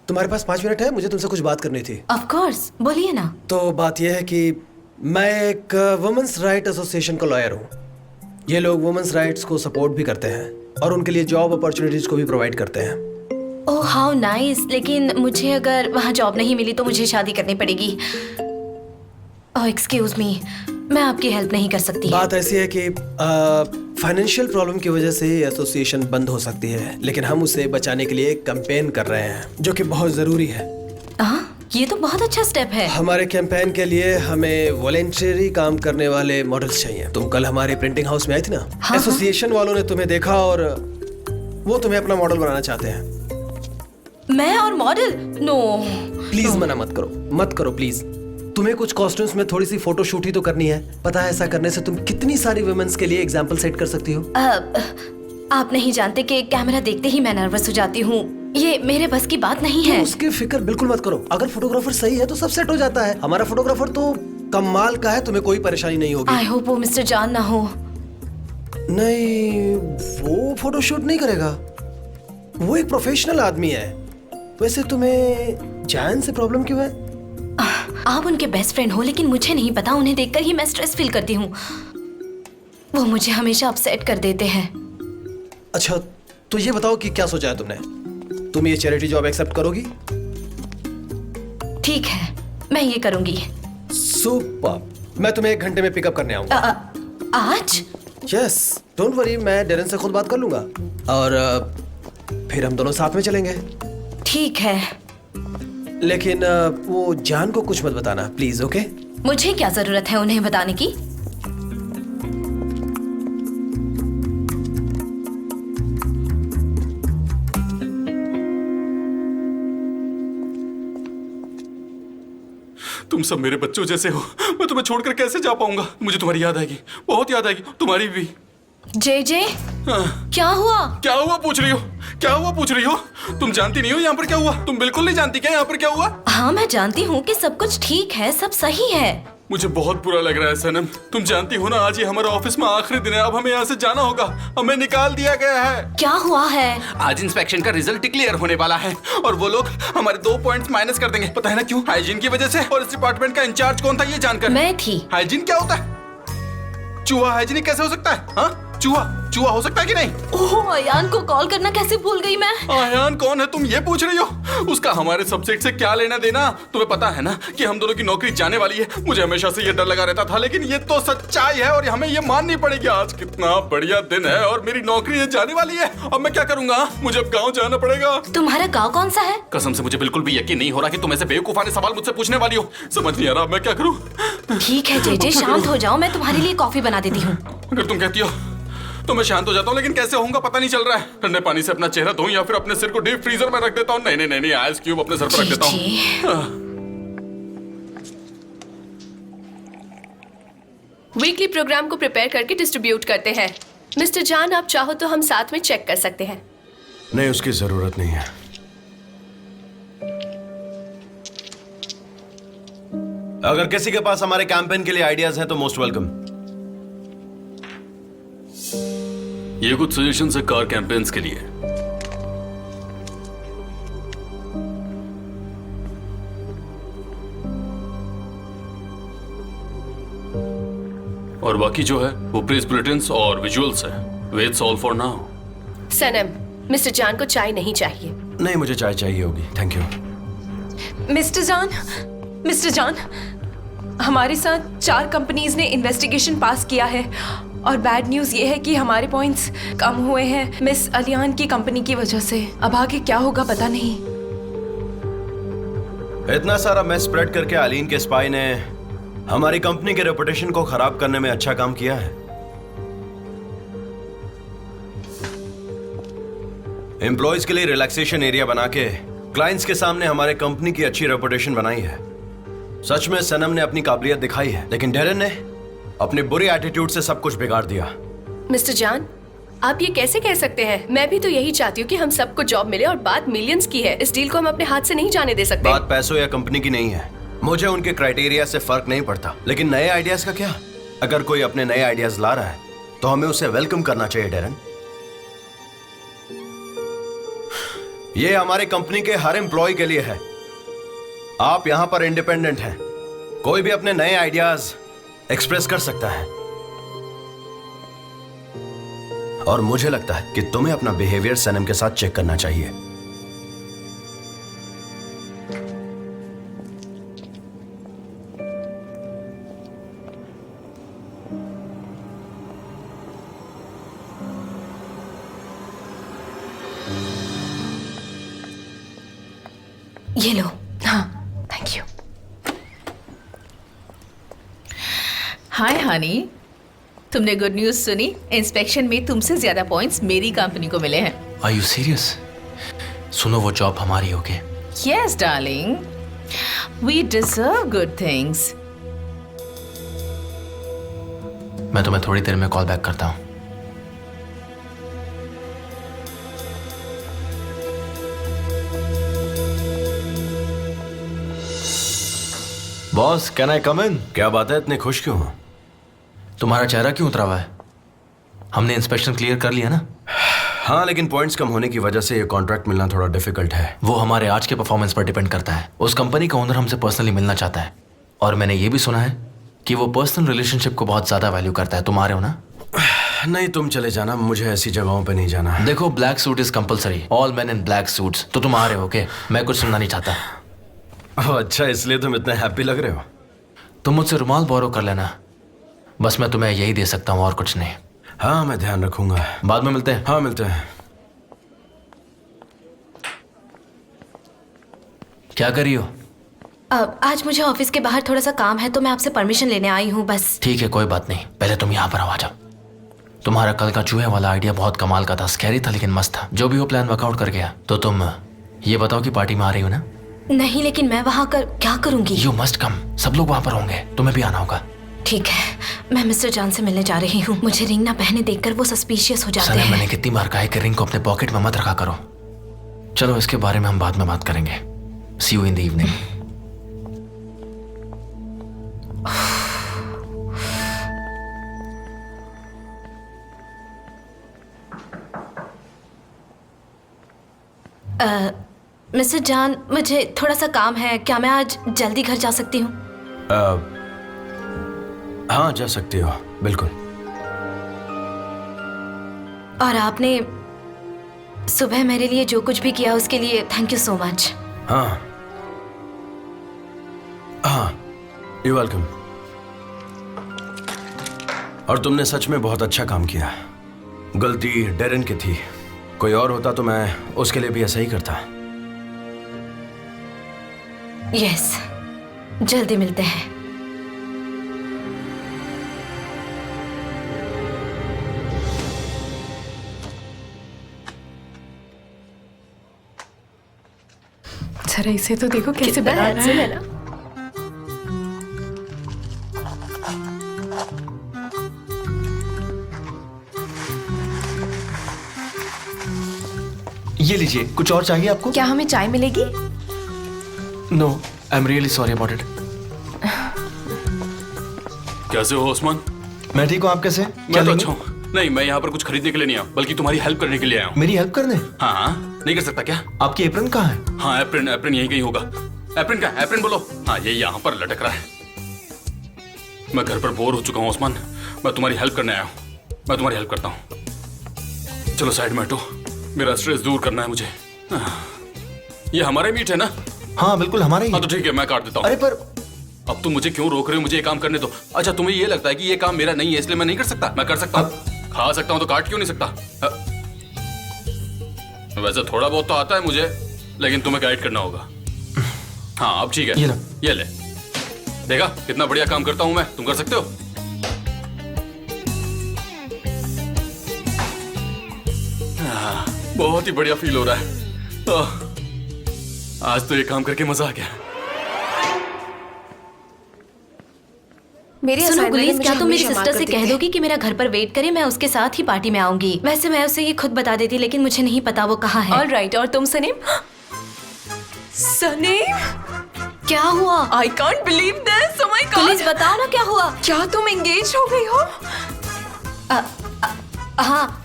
तुम्हारे पास 5 मिनट है? मुझे तुमसे कुछ बात करनी थी। ऑफ कोर्स, बोलिए ना। तो बात यह है कि मैं एक वुमेन्स राइट एसोसिएशन का लॉयर हूँ। ये लोग वुमेन्स राइट्स को सपोर्ट भी करते हैं और उनके लिए जॉब अपॉर्चुनिटीज को भी प्रोवाइड करते हैं। ओह हाउ नाइस, लेकिन मुझे अगर वहाँ जॉब नहीं मिली तो मुझे शादी करनी पड़ेगी। ओह एक्सक्यूज मी, मैं आपकी हेल्प नहीं कर सकती। बात ऐसी है कि फाइनेंशियल प्रॉब्लम की वजह से एसोसिएशन बंद हो सकती है, लेकिन हम उसे बचाने के लिए एक कैंपेन कर रहे हैं जो कि बहुत जरूरी है। ये तो बहुत अच्छा स्टेप है। हमारे कैंपेन के लिए हमें वॉलेंटरी काम करने वाले मॉडल्स चाहिए। तुम कल हमारे प्रिंटिंग हाउस में आई थी ना? हाँ, एसोसिएशन वालों ने तुम्हें देखा और वो तुम्हें अपना मॉडल बनाना चाहते हैं। मैं और मॉडल? नो प्लीज मना मत करो प्लीज। तुम्हें कुछ कॉस्ट्यूम्स में थोड़ी सी फोटो शूट ही तो करनी है। पता है ऐसा करने से तुम कितनी सारी वुमेन्स के लिए एग्जाम्पल सेट कर सकती हो। आप नहीं जानते कि कैमरा देखते ही मैं नर्वस हो जाती हूँ। ये मेरे बस की बात नहीं है। उसकी फिक्र बिल्कुल मत करो। अगर फोटोग्राफर सही है तो सब सेट हो जाता है। हमारा फोटोग्राफर तो कमाल का है, तुम्हें कोई परेशानी नहीं होगी। आई होप वो मिस्टर जान ना हो। नहीं, वो फोटोशूट नहीं करेगा। वो एक प्रोफेशनल आदमी है। वैसे तुम्हें जान से प्रॉब्लम क्यों है? आप उनके बेस्ट फ्रेंड हो, लेकिन मुझे नहीं पता। उन्हें देखकर ही मैं स्ट्रेस फील करती हूँ। वो मुझे हमेशा अपसेट कर देते हैं। अच्छा, तो ये बताओ कि क्या सोचा है तुमने? तुम ये चैरिटी जॉब एक्सेप्ट करोगी? ठीक है, मैं ये करूंगी। सुपर। मैं तुम्हें 1 घंटे में पिकअप करने आऊंगा। आज? यस, डोंट वरी, मैं डेरेन से खुद बात कर लूंगा और फिर हम दोनों साथ में चलेंगे। ठीक है, लेकिन वो जान को कुछ मत बताना प्लीज, ओके? मुझे क्या जरूरत है उन्हें बताने की? तुम सब मेरे बच्चों जैसे हो। मैं तुम्हें छोड़कर कैसे जा पाऊंगा? मुझे तुम्हारी याद आएगी, बहुत याद आएगी, तुम्हारी भी। जे क्या हुआ? क्या हुआ पूछ रही हो? क्या हुआ पूछ रही हो? तुम जानती नहीं हो यहाँ पर क्या हुआ? तुम बिल्कुल नहीं जानती क्या यहाँ पर क्या हुआ? हाँ, मैं जानती हूँ कि सब कुछ ठीक है, सब सही है। मुझे बहुत बुरा लग रहा है सनम। तुम जानती हो ना, आज ये हमारा ऑफिस में आखिरी दिन है। अब हमें यहाँ से जाना होगा, हमें निकाल दिया गया है। क्या हुआ है? आज इंस्पेक्शन का रिजल्ट डिक्लेयर होने वाला है और वो लोग हमारे 2 पॉइंट्स माइनस कर देंगे। पता है ना क्यों? हाइजीन की वजह से। और इस डिपार्टमेंट का इंचार्ज कौन था ये जानकर? मैं थी। हाइजीन क्या होता है? चूहा हाइजीनिक कैसे हो सकता है? हाँ, चूहा चूहा हो सकता है कि नहीं? ओह, अयान को कॉल करना कैसे भूल गई मैं। आयान कौन है तुम ये पूछ रही हो? उसका हमारे सब्जेक्ट से क्या लेना देना? तुम्हें पता है ना कि हम दोनों की नौकरी जाने वाली है। मुझे हमेशा से ये डर लगा रहता था, लेकिन ये तो सच्चाई है और हमें ये माननी पड़ेगी। आज कितना बढ़िया दिन है और मेरी नौकरी ये जाने वाली है। अब मैं क्या करूंगा? मुझे अब गाँव जाना पड़ेगा। तुम्हारा गाँव कौन सा है? कसम से मुझे बिल्कुल भी यकीन नहीं हो रहा कि तुम ऐसे बेवकूफाने सवाल मुझसे पूछने वाली हो। समझ नहीं आ रहा मैं क्या करूँ। ठीक है जेजे, शांत हो जाओ, मैं तुम्हारे लिए कॉफी बना देती हूँ। अगर तुम कहती हो तो मैं शांत हो जाता हूँ, लेकिन कैसे होऊंगा पता नहीं चल रहा है। ठंडे पानी से अपना चेहरा धोऊं या फिर अपने सिर को डीप फ्रीजर में रख देता हूँ। नहीं नहीं नहीं नहीं, आइस क्यूब अपने सर पर रख देता हूँ। वीकली प्रोग्राम को प्रिपेयर करके डिस्ट्रीब्यूट करते हैं। मिस्टर जान, आप चाहो तो हम साथ में चेक कर सकते हैं। नहीं, उसकी जरूरत नहीं है। अगर किसी के पास हमारे कैंपेन के लिए आइडियाज हैं तो मोस्ट वेलकम। ये कुछ सजेशंस है कार कैंपेन्स के लिए। और बाकी जो है वो प्रेस बुलेटिन्स और विजुअल्स है। That's all for now. Sanam, mister John को चाय नहीं चाहिए। नहीं, मुझे चाय चाहिए होगी। Thank you. मिस्टर जान, हमारे साथ 4 कंपनीज ने इन्वेस्टिगेशन पास किया है और बैड न्यूज ये है कि हमारे पॉइंट्स कम हुए हैं मिस अलियान की कंपनी की वजह से। अब आगे क्या होगा पता नहीं। इतना सारा मैस स्प्रेड करके आलीन के स्पाई ने हमारी कंपनी के रेपुटेशन को खराब करने में अच्छा काम किया है। एम्प्लॉयज के लिए रिलैक्सेशन एरिया बना के क्लाइंट्स के सामने हमारे कंपनी की अच्छी रेपुटेशन बनाई है। सच में सनम ने अपनी काबिलियत दिखाई है, लेकिन डेरेन ने अपने बुरे एटीट्यूड से सब कुछ बिगाड़ दिया। मिस्टर जान, आप ये कैसे कह सकते हैं? मैं भी तो यही चाहती हूँ कि हम सबको जॉब मिले और बात मिलियंस की है। इस डील को हम अपने हाथ से नहीं जाने दे सकते। बात पैसों या कंपनी की नहीं है। मुझे उनके क्राइटेरिया से फर्क नहीं पड़ता, लेकिन नए आइडियाज का क्या? अगर कोई अपने नए आइडियाज ला रहा है तो हमें उसे वेलकम करना चाहिए। डेरेन, ये हमारी कंपनी के हर एम्प्लॉय के लिए है। आप यहां पर इंडिपेंडेंट हैं, कोई भी अपने नए आइडियाज एक्सप्रेस कर सकता है। और मुझे लगता है कि तुम्हें अपना बिहेवियर सनम के साथ चेक करना चाहिए। ये लो। हाँ, थैंक यू। हाय हनी, तुमने गुड न्यूज सुनी? इंस्पेक्शन में तुमसे ज्यादा पॉइंट्स मेरी कंपनी को मिले हैं। Are you serious? सुनो, वो जॉब हमारी होगी। Yes darling, we deserve good things. मैं तुम्हें थोड़ी देर में कॉल बैक करता हूँ। Boss, can I come in? क्या बात है, इतने खुश क्यों हो? तुम्हारा चेहरा क्यों उतरा हुआ है? हमने इंस्पेक्शन क्लियर कर लिया ना? हाँ, लेकिन पॉइंट्स कम होने की वजह से ये कॉन्ट्रैक्ट मिलना थोड़ा डिफिकल्ट है। वो हमारे आज के परफॉर्मेंस पर डिपेंड करता है। उस कंपनी का ओनर हमसे पर्सनली मिलना चाहता है और मैंने ये भी सुना है कि वो पर्सनल रिलेशनशिप को बहुत ज्यादा वैल्यू करता है। तुम आ रहे हो ना? नहीं, तुम चले जाना, मुझे ऐसी जगहों पे नहीं जाना। देखो, black suit is compulsory, all main in black suits. तो तुम आ रहे हो? ओके, मैं कुछ सुनना नहीं चाहता। ओह अच्छा, इसलिए तुम इतने हैप्पी लग रहे हो। तुम मुझसे रुमाल बोरो कर लेना, बस मैं तुम्हें यही दे सकता हूँ और कुछ नहीं। हाँ, मैं ध्यान रखूंगा। बाद में मिलते हैं। हाँ, मिलते हैं। क्या कर रही हो? आज मुझे ऑफिस के बाहर थोड़ा सा काम है तो मैं आपसे परमिशन लेने आई हूँ बस। ठीक है, कोई बात नहीं, पहले तुम यहाँ पर आ जाओ। तुम्हारा कल का चूहे वाला आइडिया बहुत कमाल का था, स्कैरी था लेकिन मस्त था। जो भी वो प्लान वर्कआउट कर गया। तो तुम ये बताओ कि पार्टी में आ रही हो ना? नहीं, लेकिन मैं वहाँ कर क्या करूँगी? यू मस्ट कम, सब लोग वहाँ पर होंगे, तुम्हें भी आना होगा। ठीक है, मैं मिस्टर जान से मिलने जा रही हूँ। मुझे रिंग ना पहने देखकर वो सस्पिशियस हो जाते हैं। मैंने कितनी बार कहा है कि रिंग को अपने पॉकेट में मत रखा करो। चलो, इसके बारे में हम बाद में बात करेंगे। See you in the evening. Mister John, मुझे थोड़ा सा काम है, क्या मैं आज जल्दी घर जा सकती हूँ? हाँ, जा सकती हो, बिल्कुल। और आपने सुबह मेरे लिए जो कुछ भी किया उसके लिए थैंक यू सो मच। हाँ हाँ, यू वेलकम। और तुमने सच में बहुत अच्छा काम किया। गलती डेरन की थी, कोई और होता तो मैं उसके लिए भी ऐसा ही करता। यस, जल्दी मिलते हैं। जरा इसे तो देखो कैसे बना रहा है ना। ये लीजिए, कुछ और चाहिए आपको? क्या हमें चाय मिलेगी? No, I am really sorry about it. कैसे हो ओस्मान? मैं ठीक हूँ, आप कैसे? मैं तो अच्छा हूँ। नहीं, मैं यहाँ पर कुछ खरीदने के लिए नहीं आया, बल्कि तुम्हारी हेल्प करने के लिए आया हूँ। मेरी हेल्प करने? हाँ हाँ, नहीं कर सकता क्या? आपकी एप्रन कहाँ है? हाँ, एप्रन यहीं कहीं होगा। एप्रन का एप्रन बोलो। हाँ, ये यहाँ पर लटक रहा है। मैं घर पर बोर हो चुका हूँ ओस्मान, मैं तुम्हारी हेल्प करने आया हूँ। मैं तुम्हारी हेल्प करता हूँ। चलो साइड में हटो, मेरा स्ट्रेस दूर करना है मुझे। ये हमारा मीट है ना? हाँ बिल्कुल हमारा ही। हाँ तो ठीक है, मैं काट देता हूँ। अरे पर अब तुम मुझे क्यों रोक रहे हो? मुझे ये काम करने दो। अच्छा, तुम्हें ये लगता है कि ये काम मेरा नहीं है इसलिए मैं नहीं कर सकता? मैं कर सकता हूँ, खा सकता हूँ, तो काट क्यों नहीं सकता? वैसे थोड़ा बहुत तो आता है मुझे, लेकिन तुम्हें गाइड करना होगा। हाँ अब ठीक है, ये ले। देखा कितना बढ़िया काम करता हूँ मैं, तुम कर सकते हो? बहुत ही बढ़िया फील हो रहा है। आज तो ये काम करके मजा आ गया। सुनो गुलीस, क्या तुम मेरी सिस्टर से कह दोगी कि मेरा घर पर वेट करे, मैं उसके साथ ही पार्टी में आऊंगी। वैसे मैं उसे ये खुद बता देती, लेकिन मुझे नहीं पता वो कहाँ है। ऑलराइट, और तुम सनीम? सनीम, क्या हुआ? I can't believe this. Oh my God. गुलीस बताओ ना क्या हुआ? क्या तुम एंगेज हो गई हो? हाँ,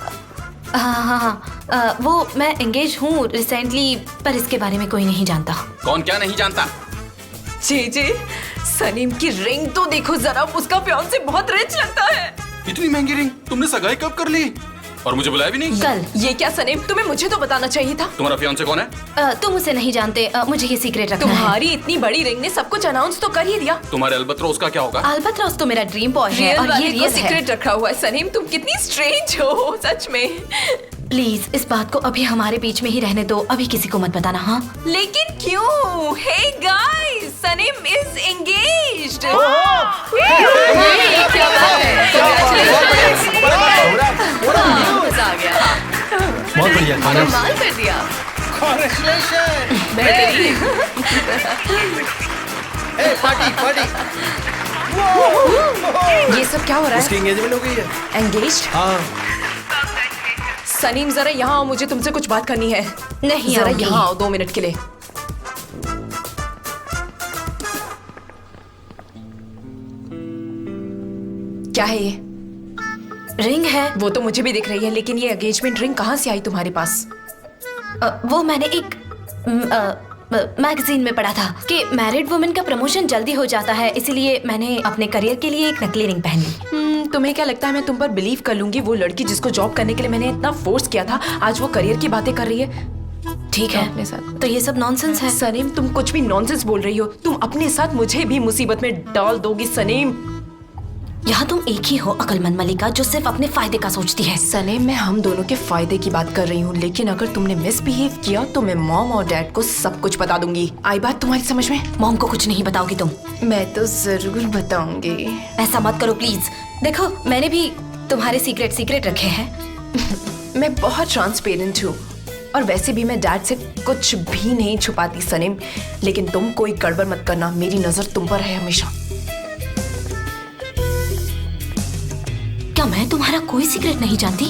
वो मैं एंगेज हूँ रिसेंटली, पर इसके बारे में कोई नहीं जानता। कौन क्या नहीं जानता? जी, सनीम की रिंग तो देखो जरा, उसका फियांसे बहुत रिच लगता है। इतनी महंगी रिंग तुमने सगाई कब कर ली? और मुझे बुलाया भी नहीं। कल। ये क्या सनीम, तुम्हें मुझे तो बताना चाहिए था। तुम्हारा फियांसे कौन है? तुम उसे नहीं जानते, मुझे ये सीक्रेट रखना है। तुम्हारी इतनी बड़ी रिंग ने सब कुछ अनाउंस तो कर ही दिया। तुम्हारे अलबत्रोस का क्या होगा? अलबत्रोस तो मेरा ड्रीम बॉय है और ये रियल है। सीक्रेट रखा हुआ है। सनीम, तुम कितनी स्ट्रेंज हो सच में। प्लीज इस बात को अभी हमारे बीच में ही रहने दो, अभी किसी को मत बताना। हाँ लेकिन क्यों? Hey guys, Saneem is engaged. क्या बात है, मजा आ गया। बहुत बढ़िया, कमाल कर दिया। बेहतरीन। ये सब क्या हो रहा है? उसकी एंगेजमेंट हो गई है। एंगेज्ड? हाँ। सनीम जरा यहाँ आओ, मुझे तुमसे कुछ बात करनी है। नहीं जरा आऊंगी। यहाँ आओ 2 मिनट के लिए। क्या है ये? रिंग है। वो तो मुझे भी दिख रही है, लेकिन ये एंगेजमेंट रिंग कहाँ से आई तुम्हारे पास? वो मैंने एक मैगजीन में पढ़ा था कि मैरिड वुमेन का प्रमोशन जल्दी हो जाता है, इसीलिए मैंने अपने करियर के लिए एक नकली रिंग पहन ली। तुम्हें क्या लगता है मैं तुम पर बिलीव कर लूंगी? वो लड़की जिसको जॉब करने के लिए मैंने इतना फोर्स किया था, आज वो करियर की बातें कर रही है। ठीक है अपने साथ तो ये सब नॉनसेंस है। सनीम, तुम कुछ भी नॉनसेंस बोल रही हो। तुम अपने साथ मुझे भी मुसीबत में डाल दोगी सनीम। यहाँ तुम एक ही हो अकलमंद मलिका जो सिर्फ अपने फायदे का सोचती है। सनीम, मैं हम दोनों के फायदे की बात कर रही हूँ, लेकिन अगर तुमने मिसबिहेव किया तो मैं मॉम और डैड को सब कुछ बता दूंगी। आई बात तुम्हारी समझ में? मॉम को कुछ नहीं बताओगी तुम? मैं तो जरूर बताऊंगी। ऐसा मत करो प्लीज। देखो मैंने भी तुम्हारे सीक्रेट रखे हैं। मैं बहुत ट्रांसपेरेंट हूँ, और वैसे भी मैं डैड से कुछ भी नहीं छुपाती सनीम, लेकिन तुम कोई गड़बड़ मत करना, मेरी नजर तुम पर है हमेशा। क्या मैं तुम्हारा कोई सीक्रेट नहीं जानती?